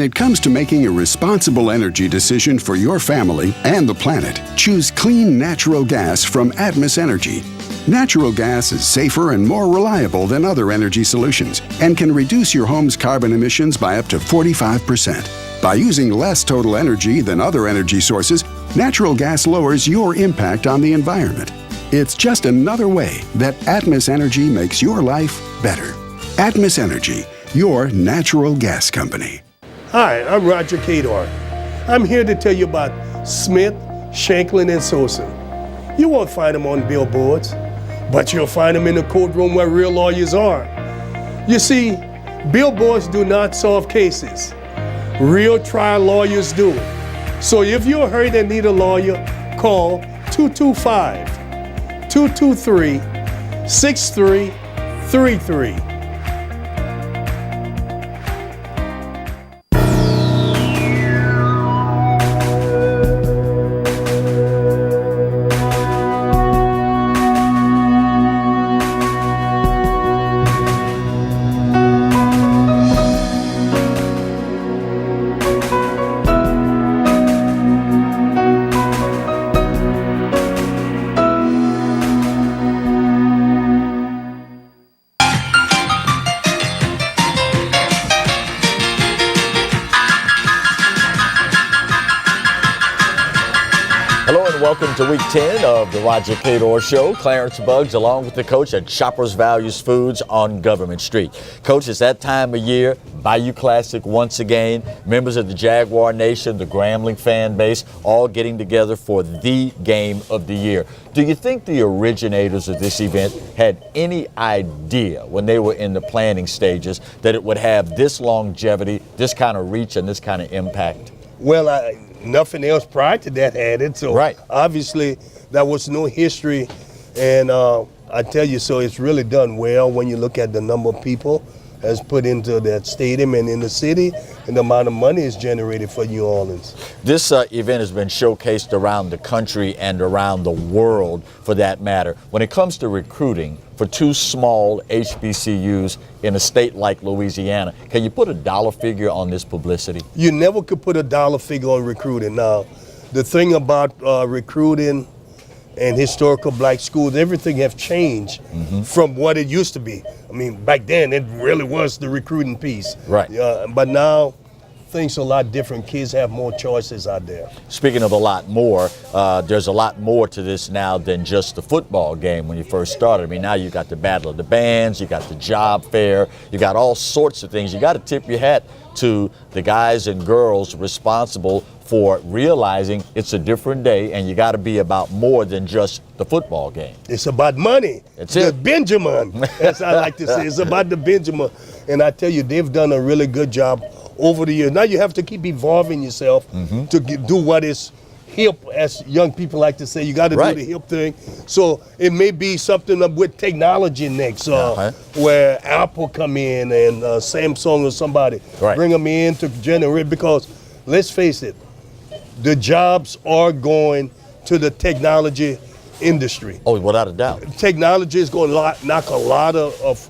When it comes to making a responsible energy decision for your family and the planet, choose clean natural gas from Atmos Energy. Natural gas is safer and more reliable than other energy solutions and can reduce your home's carbon emissions by up to 45%. By using less total energy than other energy sources, natural gas lowers your impact on the environment. It's just another way that Atmos Energy makes your life better. Atmos Energy, your natural gas company. Hi, I'm Roger Cador. I'm here to tell you about Smith, Shanklin, and Sosa. You won't find them on billboards, but you'll find them in the courtroom where real lawyers are. You see, billboards do not solve cases. Real trial lawyers do. So if you're hurt and need a lawyer, call 225-223-6333. Welcome to week 10 of the Roger Cador Show. Clarence Buggs along with the coach at Shoppers Values Foods on Government Street. Coach, it's that time of year, Bayou Classic once again. Members of the Jaguar Nation, the Grambling fan base, all getting together for the game of the year. Do you think the originators of this event had any idea when they were in the planning stages that it would have this longevity, this kind of reach, and this kind of impact? Well, nothing else prior to that had it, so right. Obviously there was no history, and I tell you, so it's really done well when you look at the number of people that's put into that stadium and in the city, and the amount of money is generated for New Orleans. This event has been showcased around the country and around the world, for that matter. When it comes to recruiting for two small HBCUs in a state like Louisiana, can you put a dollar figure on this publicity? You never could put a dollar figure on recruiting. Now, the thing about recruiting and historical black schools, everything have changed from what it used to be. I mean, back then it really was the recruiting piece. Right. But now things are a lot different. Kids have more choices out there. Speaking of a lot more, there's a lot more to this now than just the football game when you first started. I mean, now you got the Battle of the Bands, you got the job fair, you got all sorts of things. You got to tip your hat to the guys and girls responsible for realizing it's a different day, and you got to be about more than just the football game. It's about money. That's the it. Benjamin, as I like to say. It's about the Benjamin. And I tell you, they've done a really good job over the years. Now you have to keep evolving yourself to do what is hip, as young people like to say. You got to do the hip thing. So it may be something with technology next, where Apple come in and Samsung or somebody bring them in to generate, because let's face it, the jobs are going to the technology industry. Oh, without a doubt. Technology is going to knock a lot of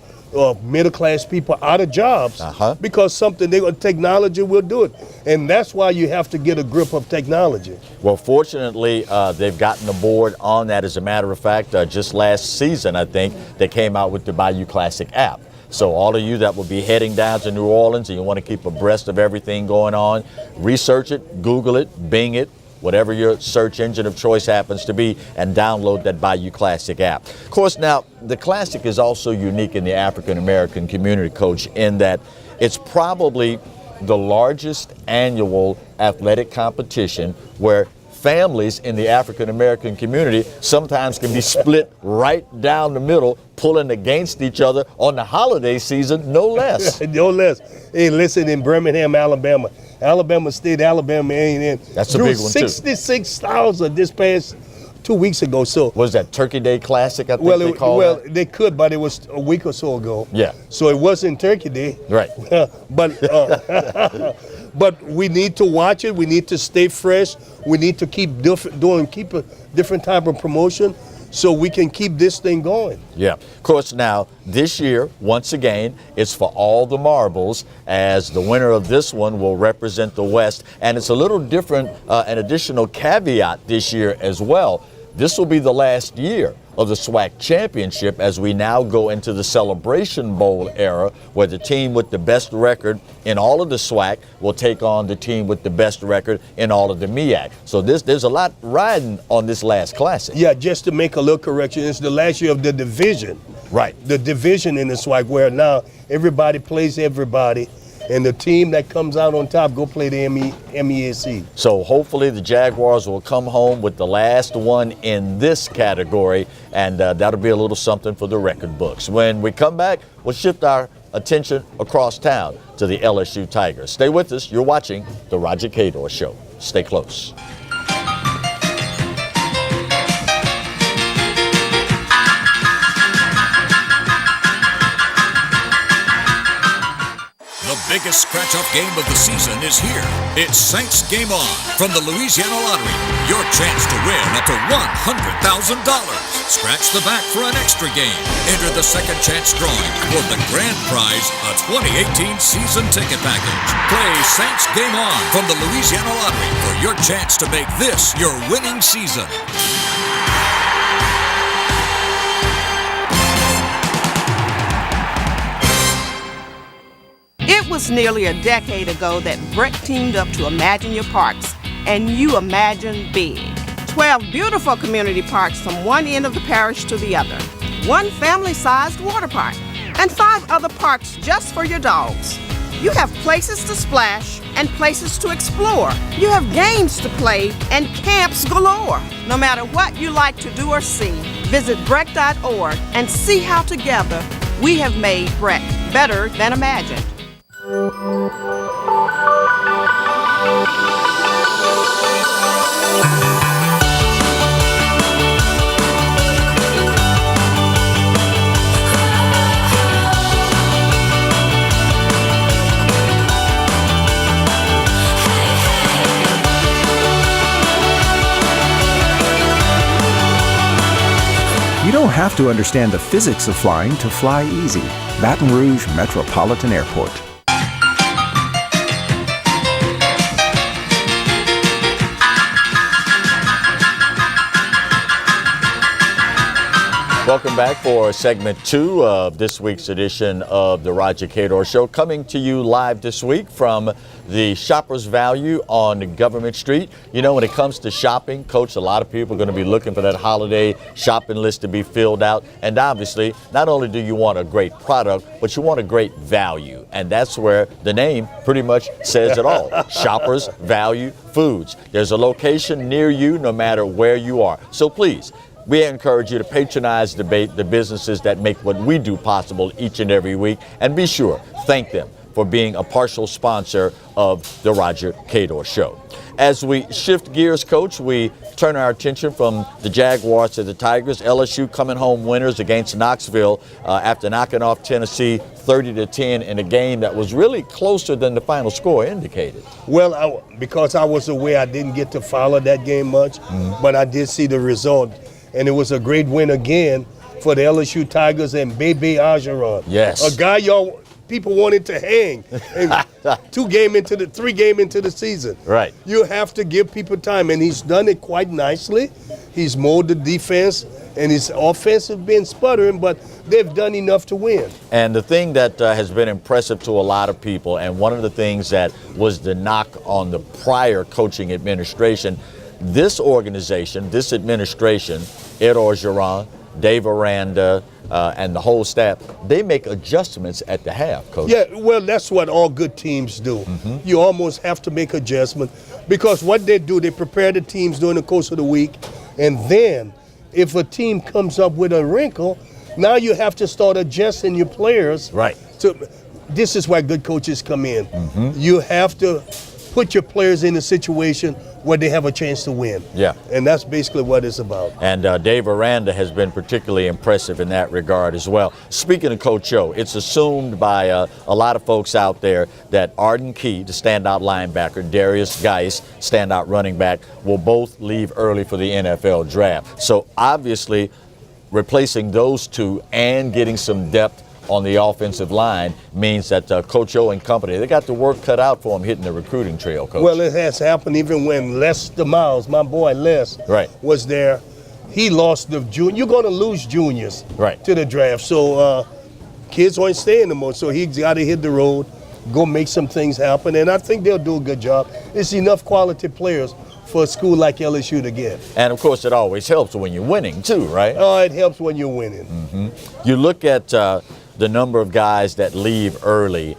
middle-class people out of jobs because technology will do it. And that's why you have to get a grip of technology. Well, fortunately, they've gotten aboard on that. As a matter of fact, just last season, I think, they came out with the Bayou Classic app. So all of you that will be heading down to New Orleans and you want to keep abreast of everything going on, research it, Google it, Bing it, whatever your search engine of choice happens to be, and download that Bayou Classic app. Of course, now, the Classic is also unique in the African-American community, Coach, in that it's probably the largest annual athletic competition where families in the African-American community sometimes can be split right down the middle, pulling against each other on the holiday season, no less. No less. Hey, listen, in Birmingham, Alabama, Alabama State, Alabama A&M. That's a big one, too. 66,000 this past 2 weeks ago. So was that Turkey Day Classic, I think they call it? They could, but it was a week or so ago. Yeah. So it wasn't Turkey Day. Right. But we need to watch it. We need to stay fresh. We need to keep a different type of promotion. so we can keep this thing going. Yeah. Of course, now, this year, once again, it's for all the marbles, as the winner of this one will represent the West. And it's a little different, an additional caveat this year as well. This will be the last year of the SWAC championship as we now go into the Celebration Bowl era, where the team with the best record in all of the SWAC will take on the team with the best record in all of the MEAC. So there's a lot riding on this last classic. Yeah, just to make a little correction, it's the last year of the division. Right. The division in the SWAC, where now everybody plays everybody, and the team that comes out on top go play the MEAC. So hopefully the Jaguars will come home with the last one in this category, and that'll be a little something for the record books. When we come back, we'll shift our attention across town to the LSU Tigers. Stay with us. You're watching The Roger Cador Show. Stay close. The biggest scratch-off game of the season is here. It's Saints Game On from the Louisiana Lottery. Your chance to win up to $100,000. Scratch the back for an extra game. Enter the second chance drawing for the grand prize, a 2018 season ticket package. Play Saints Game On from the Louisiana Lottery for your chance to make this your winning season. It was nearly a decade ago that Brett teamed up to Imagine Your Parks, and you imagine big. 12 beautiful community parks from one end of the parish to the other, one family-sized water park, and 5 other parks just for your dogs. You have places to splash and places to explore. You have games to play and camps galore. No matter what you like to do or see, visit Breck.org and see how together we have made Breck better than imagined. You don't have to understand the physics of flying to fly easy. Baton Rouge Metropolitan Airport. Welcome back for segment 2 of this week's edition of the Roger Cador Show, coming to you live this week from the Shoppers Value on Government Street. You know, when it comes to shopping, Coach, a lot of people are going to be looking for that holiday shopping list to be filled out. And obviously, not only do you want a great product, but you want a great value. And that's where the name pretty much says it all. Shoppers Value Foods. There's a location near you no matter where you are. So please, we encourage you to patronize the businesses that make what we do possible each and every week. And be sure, thank them for being a partial sponsor of the Roger Cador Show. As we shift gears, Coach, we turn our attention from the Jaguars to the Tigers. LSU coming home winners against Knoxville after knocking off Tennessee 30-10 in a game that was really closer than the final score indicated. Well, because I was away, I didn't get to follow that game much, but I did see the result. And it was a great win again for the LSU Tigers and Bebe Ajaron. Yes. A guy people wanted to hang. And 3 game into the season. Right. You have to give people time, and he's done it quite nicely. He's molded the defense, and his offense has been sputtering, but they've done enough to win. And the thing that has been impressive to a lot of people, and one of the things that was the knock on the prior coaching administration, this organization, this administration, Ed Orgeron, Dave Aranda, and the whole staff, they make adjustments at the half, Coach. Yeah, well, that's what all good teams do. You almost have to make adjustments because what they do, they prepare the teams during the course of the week, and then if a team comes up with a wrinkle, now you have to start adjusting your players. Right. This is why good coaches come in. You have to put your players in a situation where they have a chance to win. Yeah. And that's basically what it's about. And Dave Aranda has been particularly impressive in that regard as well. Speaking of Coach O, it's assumed by a lot of folks out there that Arden Key, the standout linebacker, Darius Geis, standout running back, will both leave early for the NFL draft. So obviously, replacing those two and getting some depth on the offensive line means that Coach O and company, they got the work cut out for them hitting the recruiting trail, Coach. Well, it has happened even when Lester Miles, my boy Les, was there. He lost the junior. You're going to lose juniors to the draft. So kids aren't staying no more. So he's got to hit the road, go make some things happen. And I think they'll do a good job. It's enough quality players for a school like LSU to get. And, of course, it always helps when you're winning, too, right? Oh, it helps when you're winning. Mm-hmm. You look at the number of guys that leave early.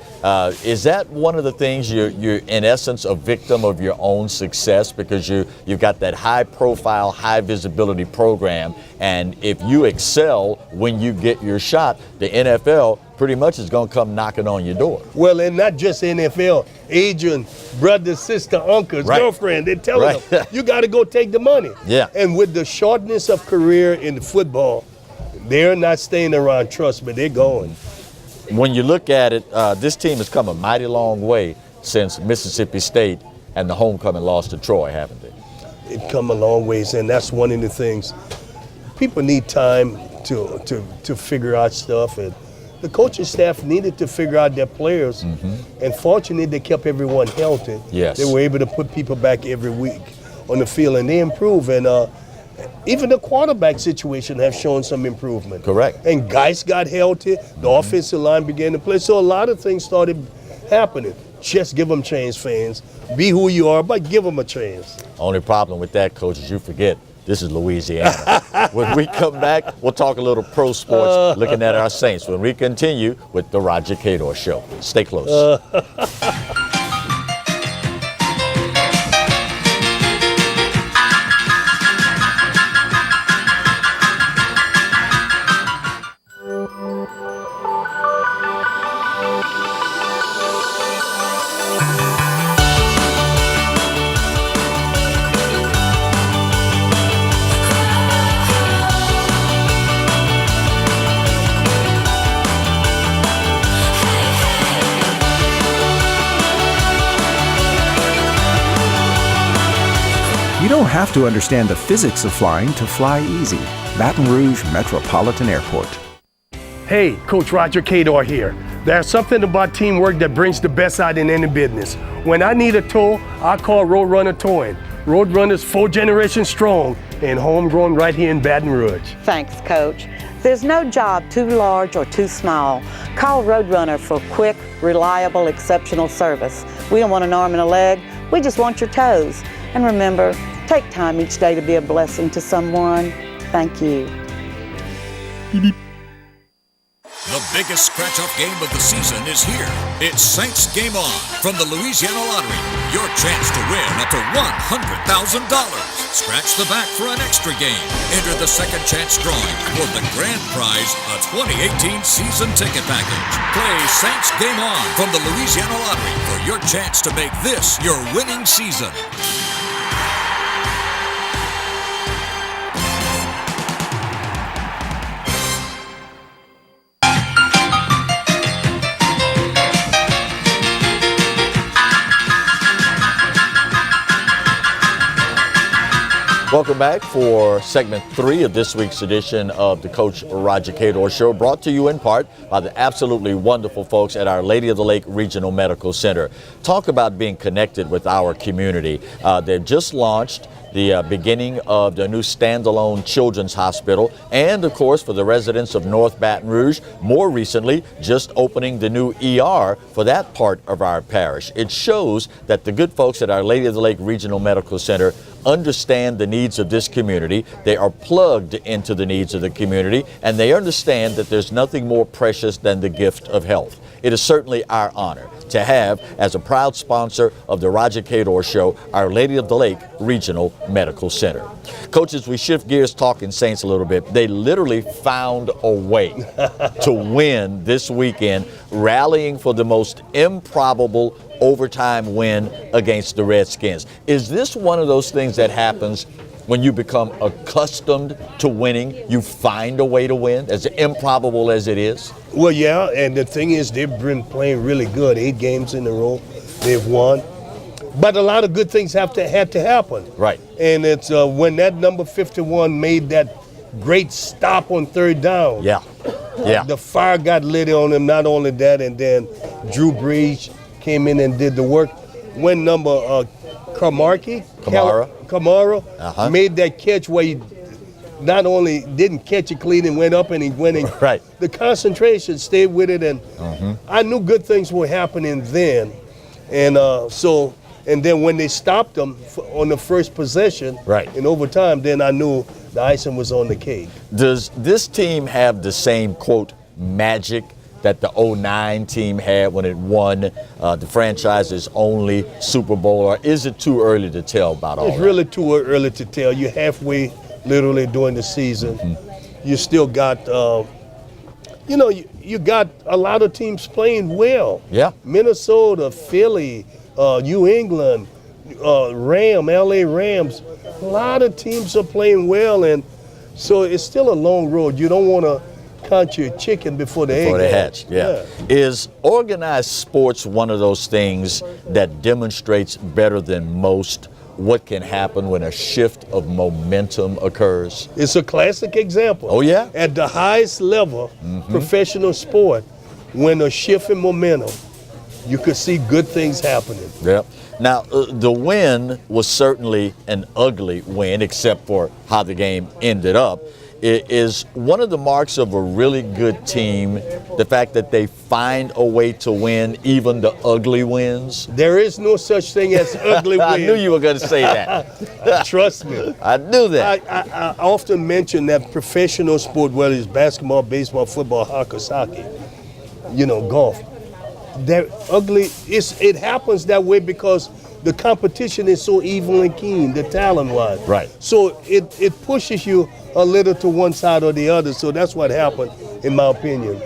Is that one of the things you're in essence a victim of your own success because you've got that high profile, high visibility program, and if you excel when you get your shot, the NFL pretty much is going to come knocking on your door. Well, and not just NFL, agent, brother, sister, uncles, girlfriend, they're telling them, you got to go take the money. Yeah. And with the shortness of career in football, they're not staying around, trust me, they're going. When you look at it, this team has come a mighty long way since Mississippi State and the homecoming loss to Troy, haven't they? It's come a long ways, and that's one of the things. People need time to figure out stuff, and the coaching staff needed to figure out their players, and fortunately they kept everyone healthy. Yes. They were able to put people back every week on the field, and they improve, and even the quarterback situation has shown some improvement. Correct. And guys got healthy, the offensive line began to play, so a lot of things started happening. Just give them a chance, fans. Be who you are, but give them a chance. Only problem with that, Coach, is you forget this is Louisiana. When we come back, we'll talk a little pro sports, looking at our Saints, when we continue with the Roger Cador Show. Stay close. You don't have to understand the physics of flying to fly easy. Baton Rouge Metropolitan Airport. Hey, Coach Roger Cador here. There's something about teamwork that brings the best out in any business. When I need a tow, I call Roadrunner Towing. Roadrunner's 4 generations strong and homegrown right here in Baton Rouge. Thanks, Coach. There's no job too large or too small. Call Roadrunner for quick, reliable, exceptional service. We don't want an arm and a leg, we just want your toes. And remember, take time each day to be a blessing to someone. Thank you. The biggest scratch-off game of the season is here. It's Saints Game On from the Louisiana Lottery. Your chance to win up to $100,000. Scratch the back for an extra game. Enter the second chance drawing for the grand prize, a 2018 season ticket package. Play Saints Game On from the Louisiana Lottery for your chance to make this your winning season. Welcome back for segment 3 of this week's edition of the Coach Roger Cador Show, brought to you in part by the absolutely wonderful folks at Our Lady of the Lake Regional Medical Center. Talk about being connected with our community. They've just launched the beginning of the new standalone children's hospital, and of course for the residents of North Baton Rouge, more recently just opening the new ER for that part of our parish. It shows that the good folks at Our Lady of the Lake Regional Medical Center understand the needs of this community. They are plugged into the needs of the community, and they understand that there's nothing more precious than the gift of health. it is certainly our honor to have, as a proud sponsor of the Roger Cador Show, Our Lady of the Lake Regional Medical Center. Coach, as we shift gears talking Saints a little bit, they literally found a way to win this weekend, rallying for the most improbable overtime win against the Redskins. Is this one of those things that happens when you become accustomed to winning? You find a way to win, as improbable as it is? Well, yeah, and the thing is, they've been playing really good. 8 games in a row, they've won. But a lot of good things had to happen. Right. And it's when that number 51 made that great stop on 3rd down. Yeah. The fire got lit on him. Not only that, and then Drew Brees came in and did the work. When number Kamara made that catch where he not only didn't catch it clean and went up and he went in. Right. The concentration stayed with it, and I knew good things were happening then. And and then when they stopped them on the first possession in overtime, then I knew the icing was on the cake. Does this team have the same, quote, magic that the 09 team had when it won the franchise's only Super Bowl, or is it too early to tell about all that? It's really too early to tell. You're halfway, literally, during the season. You still got, you got a lot of teams playing well. Yeah. Minnesota, Philly, New England, LA Rams. A lot of teams are playing well, and so it's still a long road. You don't want to count your chicken before the egg hatch. Yeah. Is organized sports one of those things that demonstrates better than most what can happen when a shift of momentum occurs? It's a classic example. Oh, yeah? At the highest level, professional sport, when a shift in momentum, you could see good things happening. Yep. Now, the win was certainly an ugly win, except for how the game ended up. Is one of the marks of a really good team the fact that they find a way to win even the ugly wins? There is no such thing as ugly wins. I knew you were going to say that. Trust me. I knew that. I often mention that professional sport, whether it's basketball, baseball, football, hockey, soccer, golf, they're ugly. It happens that way because the competition is so even and keen, the talent-wise. Right. So it pushes you a little to one side or the other. So that's what happened, in my opinion.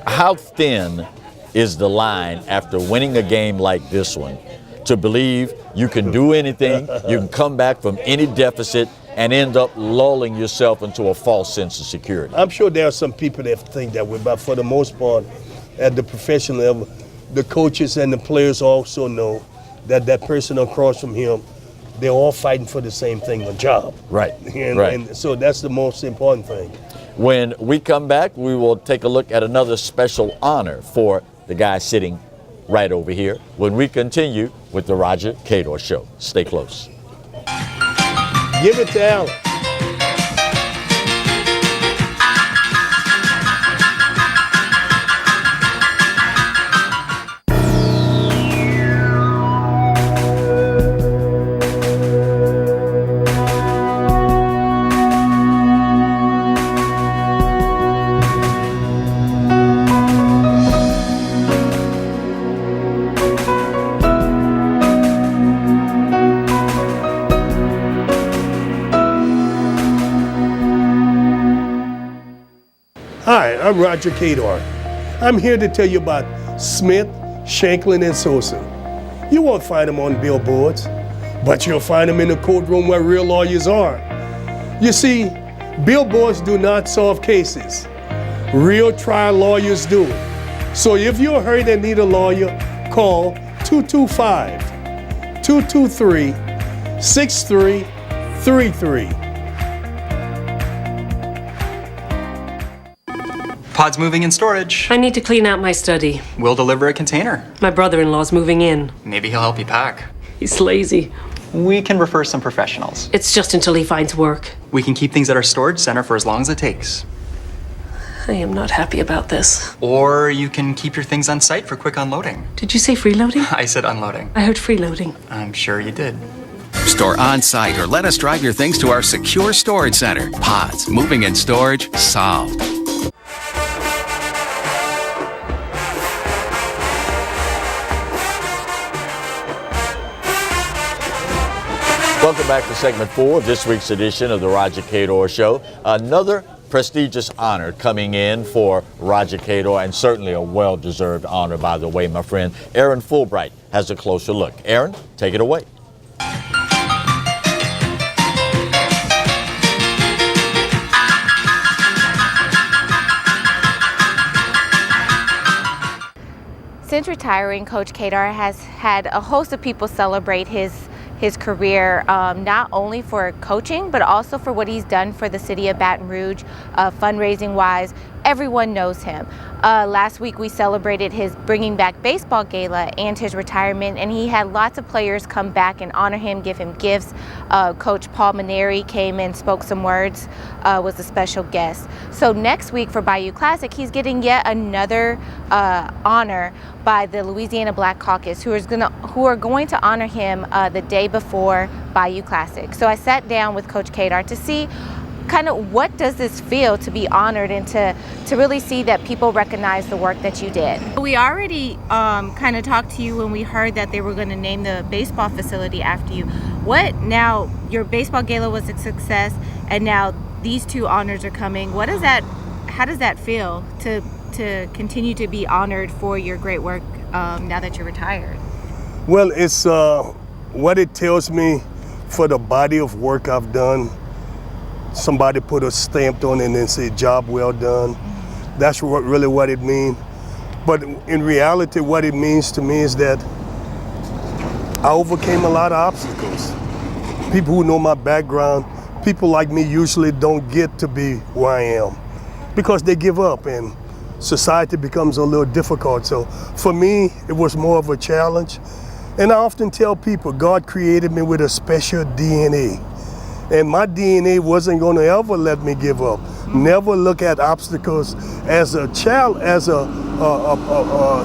How thin is the line after winning a game like this one to believe you can do anything, you can come back from any deficit and end up lulling yourself into a false sense of security? I'm sure there are some people that think that way, but for the most part, at the professional level, the coaches and the players also know that that person across from him, they're all fighting for the same thing, a job. Right. And so that's the most important thing. When we come back, we will take a look at another special honor for the guy sitting right over here when we continue with the Roger Cador Show. Stay close. Give it to Alan. Hi, I'm Roger Cador. I'm here to tell you about Smith, Shanklin, and Sosa. You won't find them on billboards, but you'll find them in the courtroom where real lawyers are. You see, billboards do not solve cases. Real trial lawyers do. So if you're hurt and need a lawyer, call 225-223-6333. Pod's moving in storage. I need to clean out my study. We'll deliver a container. My brother-in-law's moving in. Maybe he'll help you pack. He's lazy. We can refer some professionals. It's just until he finds work. We can keep things at our storage center for as long as it takes. I am not happy about this. Or you can keep your things on site for quick unloading. Did you say freeloading? I said unloading. I heard freeloading. I'm sure you did. Store on site or let us drive your things to our secure storage center. Pods, moving and storage, solved. Welcome back to segment 4 of this week's edition of the Roger Cador Show. Another prestigious honor coming in for Roger Cador, and certainly a well-deserved honor, by the way, my friend. Aaron Fulbright has a closer look. Aaron, take it away. Since retiring, Coach Cador has had a host of people celebrate his career, not only for coaching, but also for what he's done for the city of Baton Rouge, fundraising-wise. Everyone knows him. Last week we celebrated his bringing back baseball gala and his retirement, and he had lots of players come back and honor him, give him gifts. Coach Paul Maneri came and spoke some words, was a special guest. So next week for Bayou Classic, he's getting yet another honor by the Louisiana Black Caucus, who are going to honor him the day before Bayou Classic. So I sat down with Coach Cador to see kind of what does this feel to be honored and to really see that people recognize the work that you did. We already kind of talked to you when we heard that they were going to name the baseball facility after you. Now your baseball gala was a success, and now these two honors are coming. How does that feel to continue to be honored for your great work now that you're retired? Well, it's what it tells me for the body of work I've done. Somebody put a stamp on it and then say, job well done. That's really what it means. But in reality, what it means to me is that I overcame a lot of obstacles. People who know my background, people like me usually don't get to be where I am because they give up and society becomes a little difficult. So for me, it was more of a challenge. And I often tell people, God created me with a special DNA. And my DNA wasn't going to ever let me give up. Never look at obstacles as a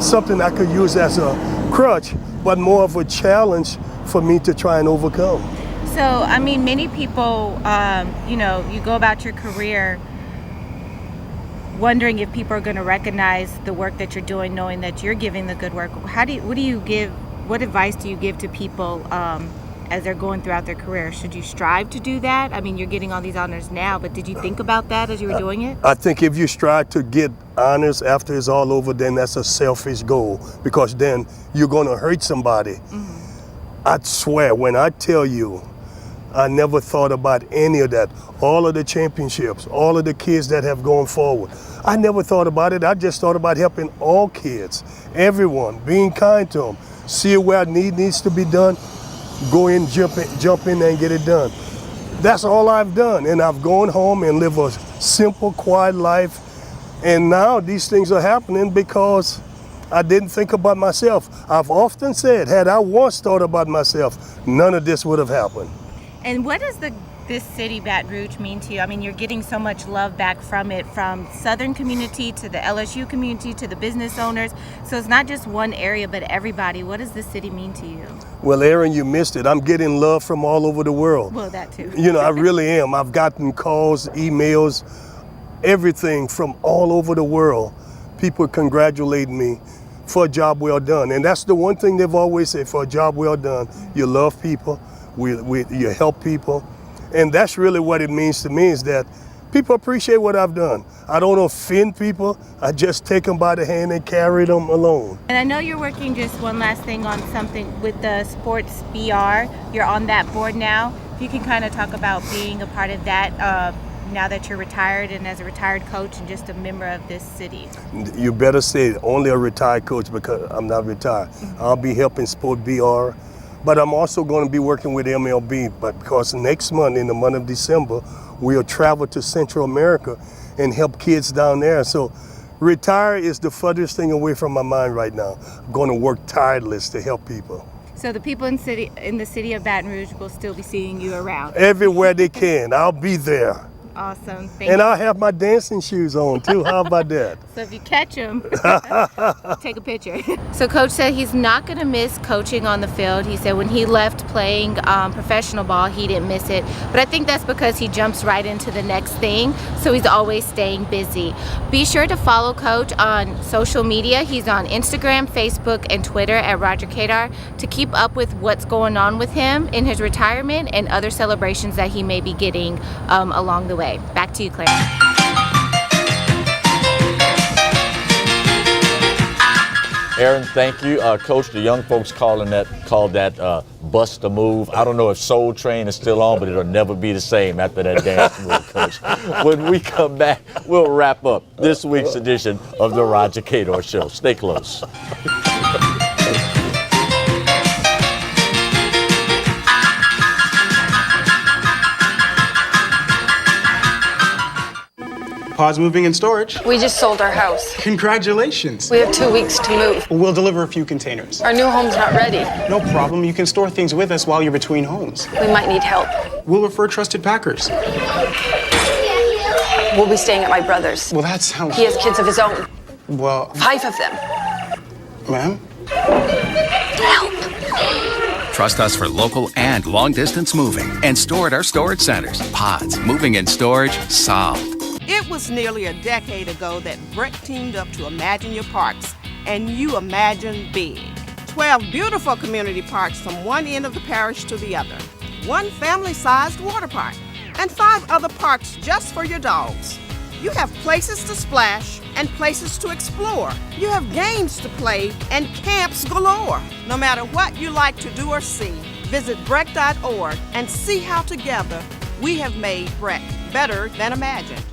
something I could use as a crutch, but more of a challenge for me to try and overcome. So, I mean, many people, you go about your career wondering if people are going to recognize the work that you're doing, knowing that you're giving the good work. What advice do you give to people as they're going throughout their career? Should you strive to do that? I mean, you're getting all these honors now, but did you think about that as you were doing it? I think if you strive to get honors after it's all over, then that's a selfish goal, because then you're going to hurt somebody. I swear, when I tell you, I never thought about any of that. All of the championships, all of the kids that have gone forward. I never thought about it. I just thought about helping all kids, everyone, being kind to them, see where needs to be done, go in, jump in there and get it done. That's all I've done. And I've gone home and lived a simple, quiet life. And now these things are happening because I didn't think about myself. I've often said, had I once thought about myself, none of this would have happened. And what does this city, Baton Rouge, mean to you? I mean, you're getting so much love back from it, from Southern community to the LSU community to the business owners. So it's not just one area, but everybody. What does this city mean to you? Well, Aaron, you missed it. I'm getting love from all over the world. Well, that too. I really am. I've gotten calls, emails, everything from all over the world. People congratulating me for a job well done. And that's the one thing they've always said, for a job well done. You love people, you help people. And that's really what it means to me, is that people appreciate what I've done. I don't offend people. I just take them by the hand and carry them along. And I know you're working, just one last thing, on something with the Sports BR. You're on that board now. If you can kind of talk about being a part of that now that you're retired and as a retired coach and just a member of this city. You better say only a retired coach, because I'm not retired. I'll be helping Sport BR. But I'm also going to be working with MLB, but because next month, in the month of December, we'll travel to Central America and help kids down there. So retire is the furthest thing away from my mind right now. I'm going to work tireless to help people. So the people in the city of Baton Rouge will still be seeing you around? Everywhere they can. I'll be there. Awesome. Thank And you. I'll have my dancing shoes on too. How about that? So if you catch him, take a picture. So Coach said he's not going to miss coaching on the field. He said when he left playing professional ball, he didn't miss it. But I think that's because he jumps right into the next thing. So he's always staying busy. Be sure to follow Coach on social media. He's on Instagram, Facebook, and Twitter at Roger Cador to keep up with what's going on with him in his retirement and other celebrations that he may be getting along the way. Back to you, Claire. Aaron, thank you. Coach, the young folks called that bust a move. I don't know if Soul Train is still on, but it'll never be the same after that dance move, Coach. When we come back, we'll wrap up this week's edition of the Roger Cador Show. Stay close. Pause moving and storage. We just sold our house. Congratulations. We have 2 weeks to move. We'll deliver a few containers. Our new home's not ready. No problem. You can store things with us while you're between homes. We might need help. We'll refer trusted packers. We'll be staying at my brother's. Well, that sounds... He has kids of his own. Well... 5 of them. Ma'am? Help. Trust us for local and long-distance moving and store at our storage centers. Pods, moving and storage, solved. It was nearly a decade ago that Breck teamed up to Imagine Your Parks, and you imagine big. 12 beautiful community parks from one end of the parish to the other, one family-sized water park, and 5 other parks just for your dogs. You have places to splash and places to explore. You have games to play and camps galore. No matter what you like to do or see, visit breck.org and see how together we have made Breck better than imagined.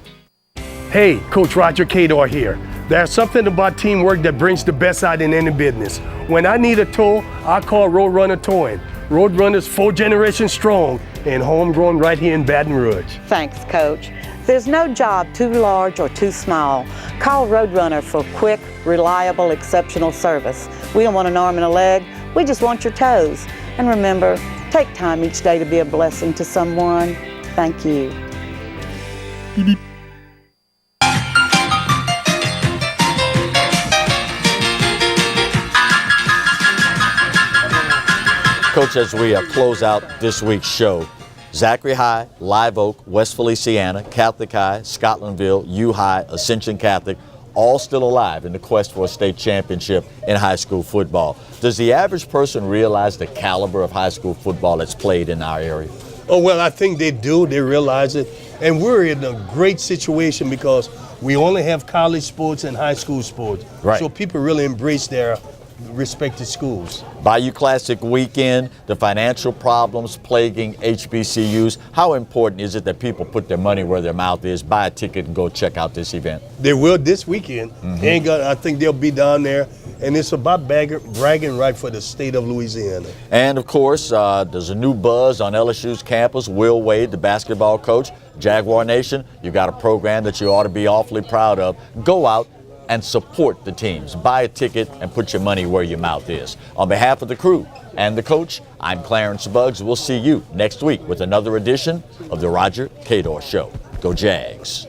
Hey, Coach Roger Cador here. There's something about teamwork that brings the best out in any business. When I need a tow, I call Roadrunner Towing. Roadrunner's 4 generations strong and homegrown right here in Baton Rouge. Thanks, Coach. There's no job too large or too small. Call Roadrunner for quick, reliable, exceptional service. We don't want an arm and a leg, we just want your toes. And remember, take time each day to be a blessing to someone. Thank you. Coach, as we close out this week's show, Zachary High, Live Oak, West Feliciana, Catholic High, Scotlandville, U High, Ascension Catholic, all still alive in the quest for a state championship in high school football. Does the average person realize the caliber of high school football that's played in our area? Oh, well, I think they do. They realize it. And we're in a great situation because we only have college sports and high school sports. Right. So people really embrace their respective schools. Bayou Classic weekend, the financial problems plaguing HBCUs. How important is it that people put their money where their mouth is, buy a ticket, and go check out this event? They will this weekend. I think they'll be down there. And it's about bragging right for the state of Louisiana. And of course, there's a new buzz on LSU's campus. Will Wade, the basketball coach. Jaguar Nation, you got a program that you ought to be awfully proud of. Go out and support the teams. Buy a ticket and put your money where your mouth is. On behalf of the crew and the coach, I'm Clarence Buggs. We'll see you next week with another edition of the Roger Cador Show. Go Jags.